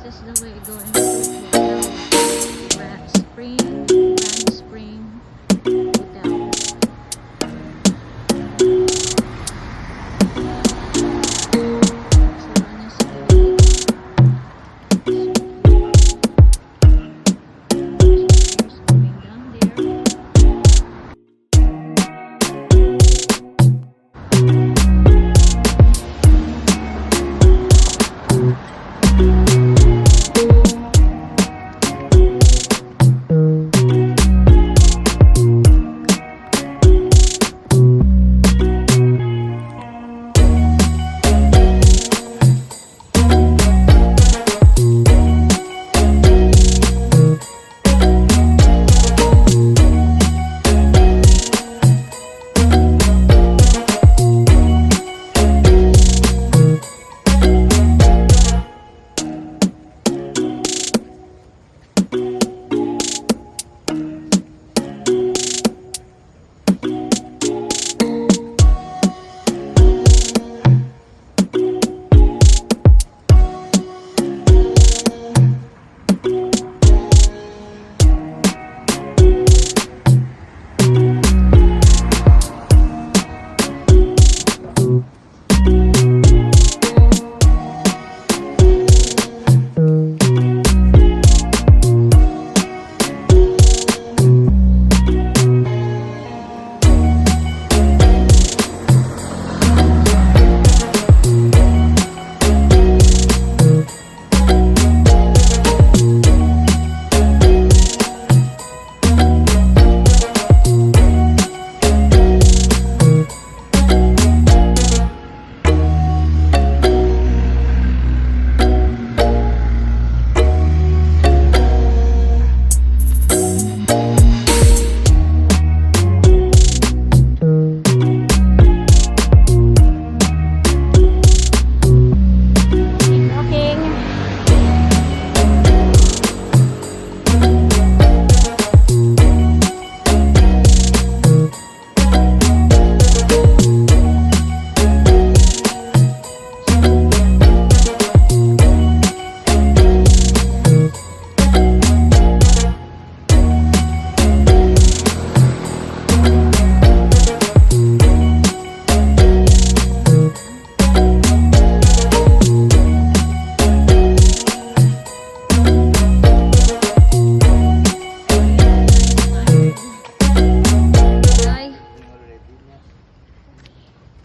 is the way going to Grand Spring Hotel.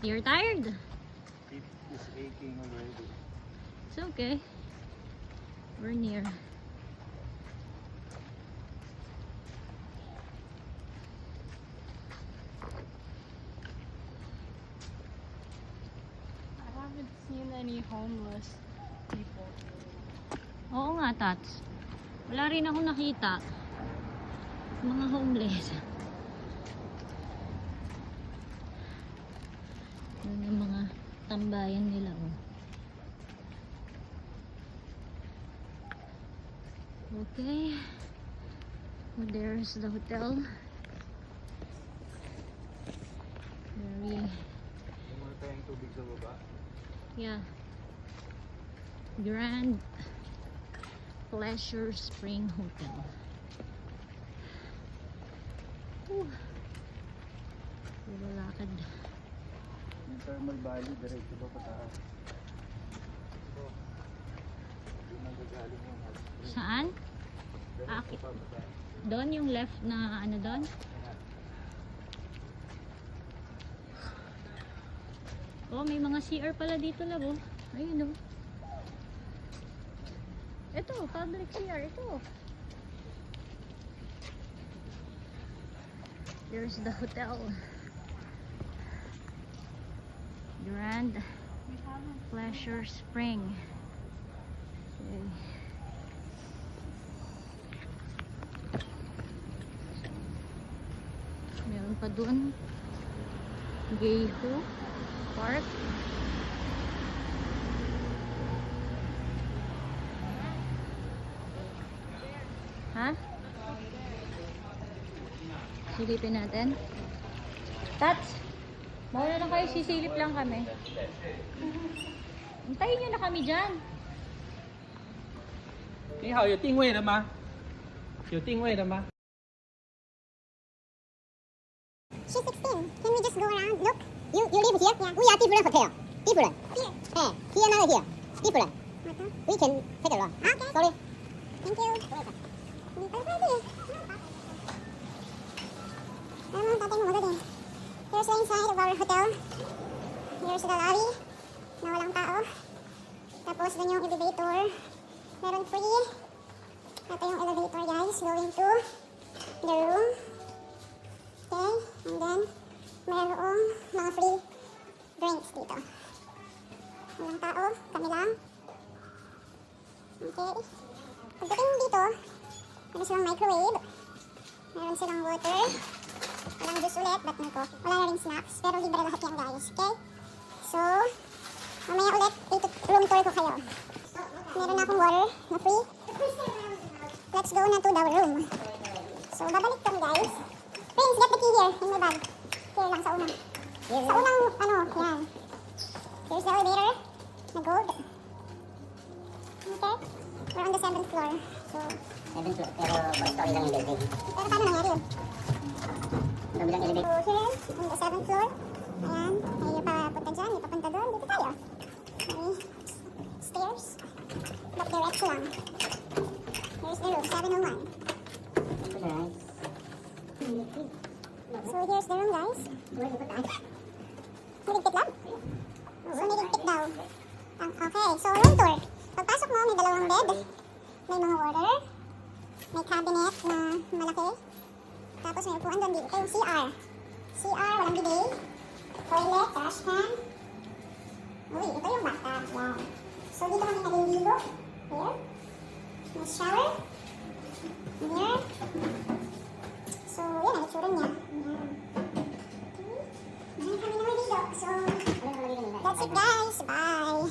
You're tired? It is aching already. It's okay. We're near. I haven't seen any homeless people. Oo nga, Tats. Wala rin ako nakita. Mga homeless. Yun yung mga tambayan nila, oh. Okay. So there's the hotel. Very, Muna tayong tubig sa baba. yeah. Grand Pleasure Spring Hotel. Whew. Puro lakad. Yung thermal valley, diretso ba pataas? Ito. Yung nagagaling yung hot spring. Saan? Diretso pa pataas. Doon yung left na ano doon? Oh, may mga CR pala dito, labo. Ayun, oh. Ito, public CR. Ito. There's the hotel. Grand Pleasure Spring. Okay. Meron pa doon. Gayho Park. Ha? Silipin natin. Tats! Mauna lang kayo, sisilip lang kami. Hintayin nyo na kami dyan. 你好，有定位了吗？有定位了吗？ She's 16. Can we just go around? Look. You live here? Yeah. We are different hotel. Different. Here. Hey, here another here. Different. We can take a run. Okay. Sorry. Thank you. Dito pwede. Ano, tatay mo maganda din. Here's the inside of our hotel. Here's the lobby. Na walang tao. Tapos doon yung elevator. Meron free. Ito yung elevator guys. Going to the room. Okay, and then mayroong mga free drinks dito. Walang tao, kami lang. Okay. Pagdating dito, meron silang microwave. Meron silang water. Walang juice ulit, but nako. Wala na rin snacks, pero libre lahat yan guys. Okay? So, mamaya ulit, room tour ko kayo. Meron na akong water na free. Let's go na to the room. So, babalik kami guys. Prince, get the key here in my bag. Here lang sa unang. Sa unang, yan. Here's the elevator. Na gold. Okay. We're on the 7th floor. So, 7 floor, pero 4 story lang yung building. pero paano nangyari yun? Ang bilang elevator. So, here, on the 7th floor. Ayan. May papunta dyan, may papunta doon. Dito tayo. May stairs. But diretso lang. Here's the room, 701. Nice. So, here's the room, guys. Niligpit lang? So, niligpit daw. Okay, so room tour. Pagpasok mo, may dalawang bed. May mga water. May cabinet na malaki. Tapos may upuan doon dito. Ito yung CR. CR, walang bidet. Toilet, trash can. Uy, ito yung bathtub. Yan. So, dito kami naliligo. Here. May shower. Here. So, yan ang itsura niya. Yan. Okay. Diyan kami naliligo. So, that's it guys. Bye.